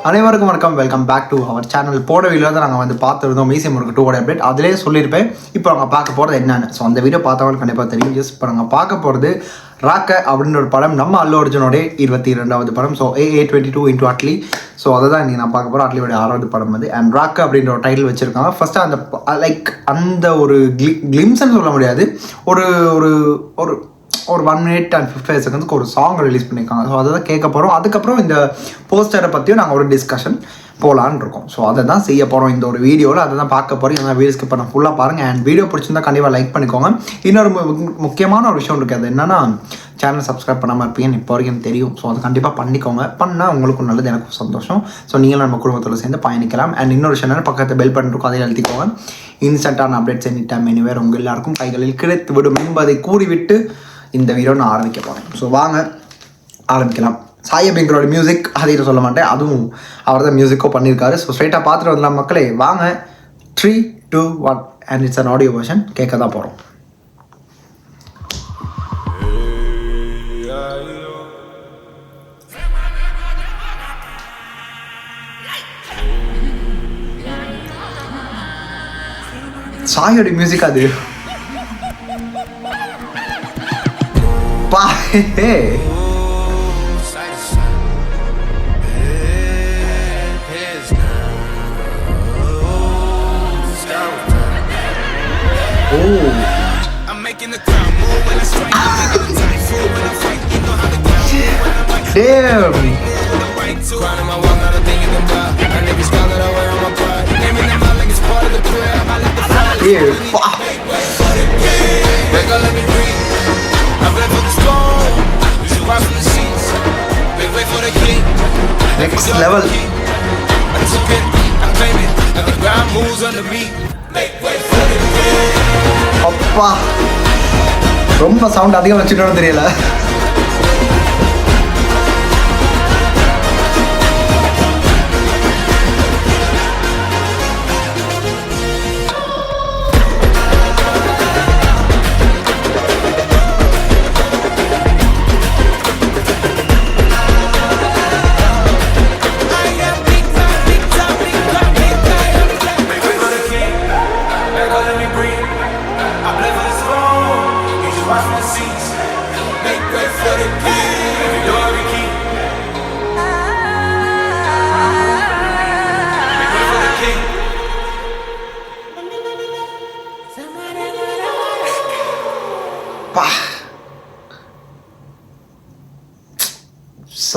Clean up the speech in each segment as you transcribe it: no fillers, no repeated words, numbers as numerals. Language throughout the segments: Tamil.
அனைவருக்கும் வணக்கம். Welcome back to our channel. போட வீடியோ தான் நாங்கள் வந்து பார்த்துருந்தோம் மீசியம் முருக்கு 2 அப்டேட். அதிலே சொல்லியிருப்பேன். இப்போ நாங்கள் பார்க்க போகிறது என்னன்னு. ஸோ அந்த வீடியோ பார்த்தவங்களுக்கு கண்டிப்பாக தெரியும். ஜஸ்ட் இப்போ நாங்கள் பார்க்க போகிறது ராக்க அப்படின்ற ஒரு படம். நம்ம அல்லு அர்ஜுனோட 22வது படம். So AA22 into Atlee. So அதை தான் இன்றைக்கி நான் பார்க்க போகிறோம். அட்லியோட 6வது படம் வந்து. அண்ட் ராக்க அப்படின்ற ஒரு டைட்டில் வச்சுருக்காங்க. ஃபஸ்ட்டு அந்த லைக் அந்த ஒரு கிளிம்ஸ்ன்னு சொல்ல முடியாது. ஒரு ஒரு ஒரு ஒரு 1 minute and 55 seconds ஒரு சாங் ரிலீஸ் பண்ணியிருக்காங்க. ஸோ அதை தான் கேட்க போகிறோம். அதுக்கப்புறம் இந்த போஸ்டரை பற்றியும் நாங்கள் ஒரு டிஸ்கஷன் போகலான்னு இருக்கோம். ஸோ அதை தான் செய்ய போகிறோம் இந்த ஒரு வீடியோவில். அதை தான் பார்க்க போகிறோம். ஏன்னா வீடியோஸ்க்கு இப்போ நான் ஃபுல்லாக பாருங்கள். அண்ட் வீடியோ பிடிச்சிருந்தா கண்டிப்பாக லைக் பண்ணிக்கோங்க. இன்னொரு முக்கியமான ஒரு விஷயம் இருக்குது. அது என்னென்னா சேனல் சப்ஸ்கிரைப் பண்ணாமல் இருப்பீங்கன்னு இப்போ வரைக்கும் தெரியும். ஸோ அதை கண்டிப்பாக பண்ணிக்கோங்க. பண்ணால் உங்களுக்கும் நல்லது, எனக்கும் சந்தோஷம். ஸோ நீங்களும் நம்ம குடும்பத்தோடு சேர்ந்து பயணிக்கலாம். அண்ட் இன்னொரு விஷயம் என்ன, பக்கத்தில் பெல் பட்டன் இருக்கும், அதை அழுத்திக்கோங்க. இன்ஸ்டன்ட்டான அப்டேட்ஸ் எனி டைம் எனிவேர் உங்கள் எல்லாருக்கும் கைகளில் கிடைத்து விடும் என்பதை கூறிவிட்டு இந்த வீடியோ நான் ஆரம்பிக்க போகிறேன். ஸோ வாங்க ஆரம்பிக்கலாம். சாய் அபியங்கரோட மியூசிக் அதை சொல்ல மாட்டேன், அதுவும் அவர் தான் மியூசிக்கோ பண்ணியிருக்காரு. ஸோ ஸ்ட்ரைட்டாக பார்த்துட்டு வரலாம் மக்களே. வாங்க 3, 2, 1 and it's an audio version கேட்க தான் போகிறோம். சாயோட மியூசிக் அது பா. Next level. அப்பா ரொம்ப சவுண்ட் அதிகம் வச்சுட்டோன்னு தெரியல.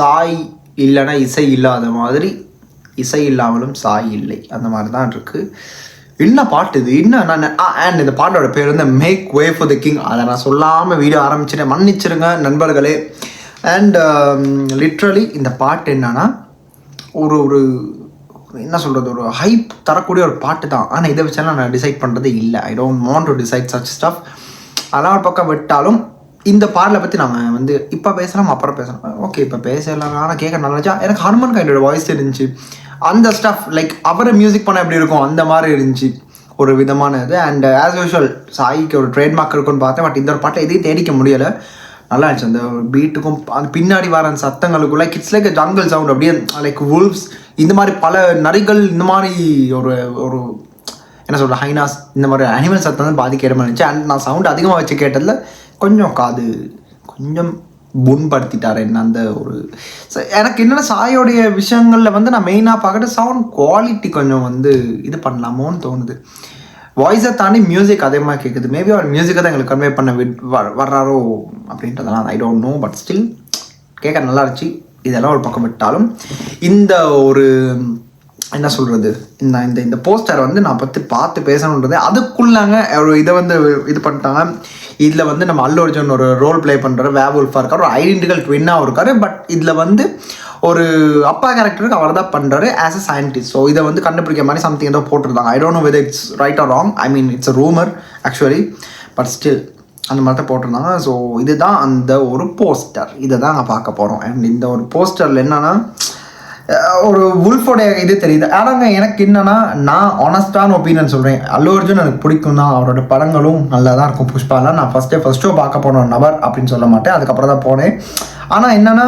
சாய் இல்லைன்னா இசை இல்லாத மாதிரி, இசை இல்லாமலும் சாய் இல்லை, அந்த மாதிரி தான் இருக்குது. என்ன பாட்டு இது, இன்னும் நான் அண்ட் இந்த பாட்டோட பேர் வந்து make way for the king. அதை நான் சொல்லாமல் வீடியோ ஆரம்பிச்சிட்டேன், மன்னிச்சிருங்க நண்பர்களே. அண்ட் லிட்ரலி இந்த பாட்டு என்னன்னா ஒரு ஒரு என்ன சொல்கிறது, ஒரு ஹைப் தரக்கூடிய ஒரு பாட்டு தான். ஆனால் இதை வச்சாலும் நான் டிசைட் பண்ணுறது இல்லை. ஐ don't want to decide such stuff. அதெல்லாம் ஒரு பக்கம் விட்டாலும் இந்த பாடலை பற்றி நாங்கள் வந்து இப்போ பேசலாம், அப்புறம் பேசலாம். ஓகே இப்போ பேசலாம். ஆனால் கேட்க நல்லா எனக்கு ஹனுமன் கைண்டோட வாய்ஸ் இருந்துச்சு. அந்த ஸ்டஃப் லைக் அவரை மியூசிக் பண்ண எப்படி இருக்கும் அந்த மாதிரி இருந்துச்சு ஒரு விதமான இது. அண்ட் ஆஸ் யூஷுவல் சாய்க்கு ஒரு ட்ரேட்மார்க் இருக்குன்னு பார்த்தேன். பட் இந்த ஒரு பாட்டை எதையும் தேடிக்க முடியலை. நல்லா இருந்துச்சு. அந்த பீட்டுக்கும் அந்த பின்னாடி வர அந்த சத்தங்களுக்கும் like it's like jungle sound. அப்படியே லைக் வுல்வ்ஸ், இந்த மாதிரி பல நரிகள், இந்த மாதிரி ஒரு ஒரு என்ன சொல்கிற ஹைனாஸ், இந்த மாதிரி அனிமல் சத்தம் வந்து பாதிக்க இடமா இருந்துச்சு. அண்ட் நான் சவுண்ட் அதிகமாக வச்சு கேட்டதில் கொஞ்சம் காது கொஞ்சம் புண்படுத்திட்டார் என்ன அந்த ஒரு. எனக்கு என்னென்ன சாயோடைய விஷயங்களில் வந்து நான் மெயினாக பார்க்குற சவுண்ட் குவாலிட்டி கொஞ்சம் வந்து இது பண்ணலாமோன்னு தோணுது. வாய்ஸை தாண்டி மியூசிக் அதே மாதிரி கேட்குது. மேபி அவர் மியூசிக்கை தான் எங்களுக்கு கன்வே பண்ண வர்றாரோ அப்படின்றதெல்லாம் ஐ டோன்ட் நோ. பட் ஸ்டில் கேட்க நல்லா இருந்துச்சு. இதெல்லாம் ஒரு பக்கம் விட்டாலும் இந்த ஒரு என்ன சொல்கிறது, இந்த இந்த இந்த போஸ்டர் வந்து நான் பார்த்து பேசணுன்றது அதுக்குள்ளாங்க ஒரு இதை வந்து இது பண்ணிட்டாங்க. இதில் வந்து நம்ம அல்லு அர்ஜுன் ஒரு ரோல் ப்ளே பண்ணுற வேவுல்ஃபாக இருக்கார், ஒரு ஐடென்டிக்கல் ட்வின்னாகவும் இருக்கார். பட் இதில் வந்து ஒரு அப்பா கேரக்டருக்கு அவர் தான் பண்ணுறாரு ஆஸ் அ சயின்டிஸ்ட். ஸோ இதை வந்து கண்டுபிடிக்க மாதிரி சம்திங் ஏதோ போட்டிருந்தாங்க. I don't know whether it's right or wrong. I mean it's a rumour actually. But still அந்த மாதிரி தான் போட்டிருந்தாங்க. ஸோ இதுதான் அந்த ஒரு போஸ்டர். இதை தான் நான் பார்க்க போகிறோம். அண்ட் இந்த ஒரு போஸ்டரில் என்னென்னா ஒரு வுல்ஃபோடைய இது தெரியுது. ஆனாங்க எனக்கு என்னன்னா, நான் ஆனஸ்டான ஒப்பீனியன் சொல்கிறேன். அல்லு அர்ஜுன் எனக்கு பிடிக்கும் தான், அவரோட படங்களும் நல்லா தான் இருக்கும். புஷ்பாலாம் நான் ஃபஸ்ட் ஷோ பார்க்க போன நபர் அப்படின்னு சொல்ல மாட்டேன். அதுக்கப்புறம் தான் போனேன். ஆனால் என்னென்னா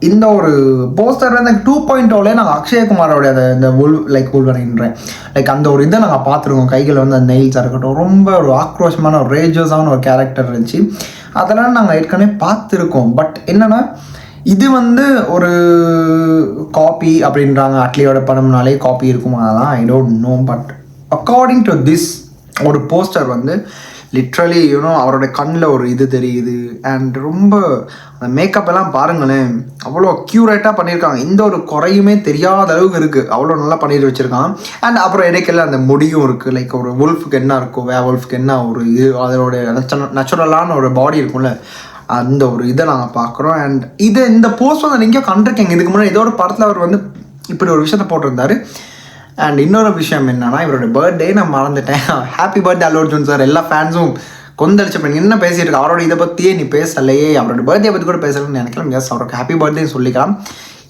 இந்த ஒரு போஸ்டர் வந்து 2.0 நாங்கள் அக்ஷயகுமாரோடைய அந்த இந்த உள்வரைன்றேன் அந்த ஒரு இதை நாங்கள் பார்த்துருக்கோம். கைகள் வந்து அந்த நெயில்ஸாக இருக்கட்டும், ரொம்ப ஒரு ஆக்ரோஷமான ஒரு ரேஜஸான ஒரு கேரக்டர் இருந்துச்சு. அதெல்லாம் நாங்கள் ஏற்கனவே பார்த்துருக்கோம். பட் என்னென்னா இது வந்து ஒரு காப்பி அப்படின்றாங்க. அட்லியோட படம்னாலே காப்பி இருக்குமா, அதெல்லாம் ஐ don't no. But according to this ஒரு போஸ்டர் வந்து லிட்ரலி அவரோட கண்ணில் ஒரு இது தெரியுது. அண்ட் ரொம்ப அந்த மேக்கப் எல்லாம் பாருங்களேன், அவ்வளோ அக்யூரேட்டாக பண்ணியிருக்காங்க. எந்த ஒரு குறையுமே தெரியாத அளவுக்கு இருக்குது, அவ்வளோ நல்லா பண்ணிட்டு வச்சுருக்காங்க. அண்ட் அப்புறம் இடைக்கெல்லாம் அந்த முடியும் இருக்குது. ஒரு வுல்ஃபுக்கு என்ன இருக்கும், வுல்ஃபுக்கு என்ன ஒரு இது, அதோட நேச்சுரலான ஒரு பாடி இருக்கும்ல, அந்த ஒரு இதை நாங்கள் பார்க்குறோம். அண்ட் இந்த போஸ்ட் வந்து நீங்கள் கண்டிருக்கீங்க. இதுக்கு முன்னாடி ஏதோ ஒரு படத்தில் அவர் வந்து இப்படி ஒரு விஷயத்த போட்டிருந்தாரு. அண்ட் இன்னொரு விஷயம் என்னன்னா, இவரோட பர்த்டே நான் மறந்துட்டேன். ஹாப்பி பர்த்டே அல்லு அர்ஜுன் சார். எல்லா ஃபேன்ஸும் கொந்தளிச்ச பண்ணி என்ன பேசிட்டு இருக்கா, அவரோட இதை பற்றியே நீ பேசலையே, அவரோட பர்த்டே பற்றி கூட பேசலன்னு நினைக்கலாம். எஸ், அவருக்கு ஹாப்பி பர்த்டே சொல்லிக்கலாம்.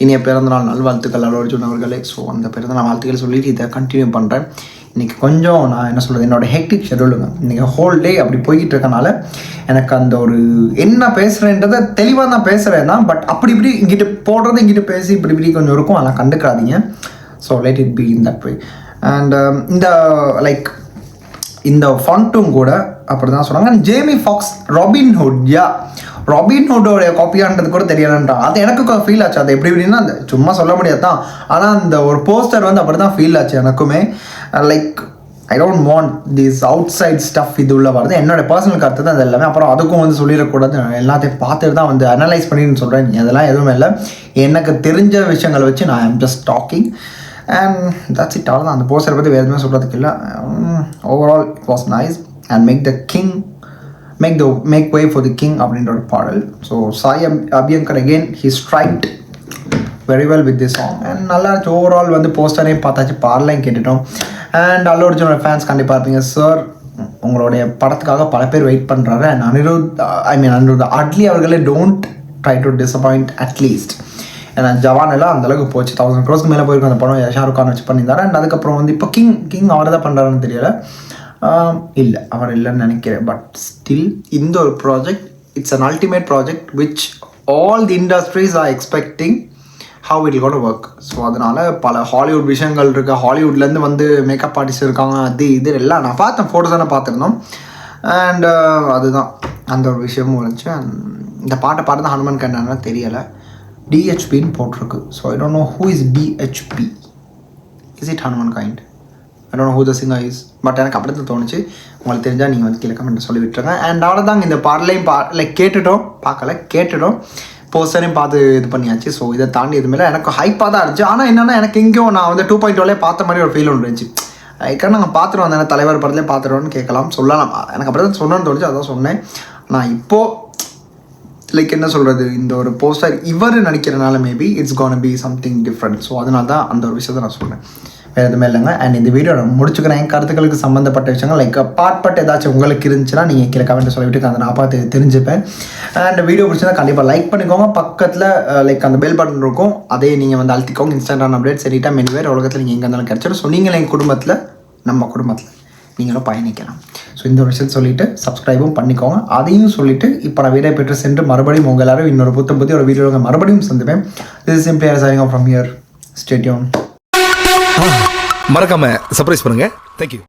இனிய பிறந்தநாள் நல்வாழ்த்துக்கள் அல்லு அர்ஜுன் அவர்களே. ஸோ அந்த பிறந்தநாள் வாழ்த்துக்கள் சொல்லிட்டு இதை கண்டினியூ பண்ணுறேன். இன்றைக்கி கொஞ்சம் நான் என்ன சொல்கிறது, என்னோடய ஹெக்டிக் ஷெடியூலுங்க. இன்றைக்கி ஹோல் டே அப்படி போய்கிட்டு இருக்கனால எனக்கு அந்த ஒரு என்ன பேசுகிறேன்றதை தெளிவாக தான் பேசுகிறேன் தான். பட் அப்படி இப்படி இங்கிட்ட போடுறது இங்கிட்ட பேசி இப்படி இப்படி கொஞ்சம் இருக்கும், அதெல்லாம் கண்டுக்காதீங்க. So let it be in that way. And இந்த ஃபாண்ட்டும் கூட அப்படி தான் சொன்னாங்க. அண்ட் ஜேமி ஃபாக்ஸ் ராபின்ஹுட்டோடைய காப்பியான்றது கூட தெரியலன்றாங்க. அது எனக்கு ஃபீல் ஆச்சு. அது எப்படி எப்படின்னா அந்த சும்மா சொல்ல முடியாது தான், ஆனால் அந்த ஒரு போஸ்டர் வந்து அப்படி தான் ஃபீல் ஆச்சு எனக்குமே. I don't want this outside stuff இது உள்ள வருது. என்னோட பர்சனல் கருத்து தான் அது எல்லாமே. அப்புறம் அதுக்கும் வந்து சொல்லிடக்கூடாது, எல்லாத்தையும் பார்த்துட்டு தான் வந்து அனலைஸ் பண்ணின்னு சொல்கிறேன். அதெல்லாம் எதுவுமே இல்லை, எனக்கு தெரிஞ்ச விஷயங்களை வச்சு நான் I'm just talking. And that's it. அவ்வளோதான். அந்த போஸ்டரை பற்றி வேறு எதுவுமே சொல்கிறதுக்கு இல்லை. Overall it was nice. And make way for the king அப்படின்ற ஒரு பாடல். So Sai Abhyankar again he striked very well with this song. And நல்லா இருந்துச்சு. ஓவரால் வந்து போஸ்டரையும் பார்த்தாச்சு, பாடலையும் கேட்டுட்டோம். அண்ட் அல்லு அர்ஜுனோட ஃபேன்ஸ் கண்டிப்பாக இருப்பீங்க. சார், உங்களுடைய படத்துக்காக பல பேர் வெயிட் பண்ணுறாரு. அண்ட் அனிருத் அட்லி அவர்களே don't try to disappoint at least. ஏன்னா ஜவான் எல்லாம் அந்தளவுக்கு போச்சு, 1000 crores மேலே போயிருக்கும் அந்த படம். ஷாருக் கான் வச்சு பண்ணியிருந்தாரு. அண்ட் அதுக்கப்புறம் வந்து இப்போ கிங் அவர் தான் பண்ணுறாருன்னு தெரியல. இல்லை, அவர் இல்லைன்னு நினைக்கிறேன். பட் ஸ்டில் இந்த ஒரு project it's an ultimate project which all the industries are expecting how it will work. So அதனால் பல ஹாலிவுட் விஷயங்கள் இருக்குது. ஹாலிவுட்லேருந்து வந்து மேக்கப் ஆர்டிஸ்ட் இருக்காங்க, அது இது எல்லாம் நான் பார்த்தேன், ஃபோட்டோஸ் தானே பார்த்துருந்தோம். அண்ட் அதுதான் அந்த ஒரு விஷயமும் இருந்துச்சு. இந்த பாட்டை பாட்டு ஹனுமன் கண்டானா தெரியலை, டிஹெச்பின்னு போட்டிருக்கு. So I don't know who is DHP. Is it Hanuman kind? I don't know who the singer is. But எனக்கு அப்படி தான் தோணுச்சு. உங்களுக்கு தெரிஞ்சால் நீங்கள் வந்து கீழே கமெண்ட்டில் சொல்லி விட்டுருங்க. அண்ட் அவ்வளோதாங்க, இந்த பாடலையும் கேட்டுட்டோம், கேட்டுட்டோம், போஸ்டரையும் பார்த்து இது பண்ணியாச்சு. ஸோ இதை தாண்டி எதுவுமே எனக்கு ஹைப்பாக தான் இருந்துச்சு. ஆனால் என்னென்னா எனக்கு எங்கேயும் நான் வந்து 2.0 பார்த்த மாதிரி ஒரு ஃபீல் ஒன்று இருந்துச்சு. அதுக்காக நாங்கள் பார்த்துட்டு வந்தேன், தலைவர் படத்துலேயே பார்த்துருவோன்னு கேட்கலாம், சொல்லலாம். எனக்கு அப்படி தான் சொன்னேன்னு தோணுச்சு, அதான் சொன்னேன். நான் இப்போது என்ன சொல்கிறது, இந்த ஒரு போஸ்டர் இவர் நடிக்கிறனால maybe it's gonna be something different. So அதனால தான் அந்த ஒரு விஷயத்தை நான் சொன்னேன், வேறு எதுவுமே இல்லைங்க. அண்ட் இந்த வீடியோ நான் முடிச்சுக்கிறேன். என் கருத்துக்களுக்கு சம்மந்தப்பட்ட விஷயங்கள் பார்ட் ஏதாச்சும் உங்களுக்கு இருந்துச்சுன்னா நீங்கள் கீழே கமெண்ட்டை சொல்லிவிட்டு அதை நான் பார்த்து தெரிஞ்சுப்பேன். அண்ட் வீடியோ பிடிச்சதா கண்டிப்பாக லைக் பண்ணிக்கோங்க. பக்கத்தில் அந்த பெல் பட்டன் இருக்கும், அதே நீங்கள் வந்து அழுத்திக்கோங்க. இன்ஸ்டாகிராம் அப்டேட் சரிட்டா மெனுவேர் உலகத்தில் நீங்கள் எங்கே இருந்தாலும் கிடச்சிடும். ஸோ நீங்கள் எங்கள் குடும்பத்தில், நம்ம குடும்பத்தில் நீங்களும் பயணிக்கலாம். ஸோ இந்த ஒரு விஷயத்தை சொல்லிவிட்டு சப்ஸ்கிரைபும் பண்ணிக்கோங்க. அதையும் சொல்லிவிட்டு இப்போ நான் வீடியோ பெற்று சென்று மறுபடியும் உங்கள் எல்லாரும் இன்னொரு புத்தி ஒரு வீடியோ மறுபடியும் சந்திப்பேன். This is simply signing off from here. Stay tune. மறக்காம சர்ப்ரைஸ் பண்ணுங்க. தேங்க்யூ.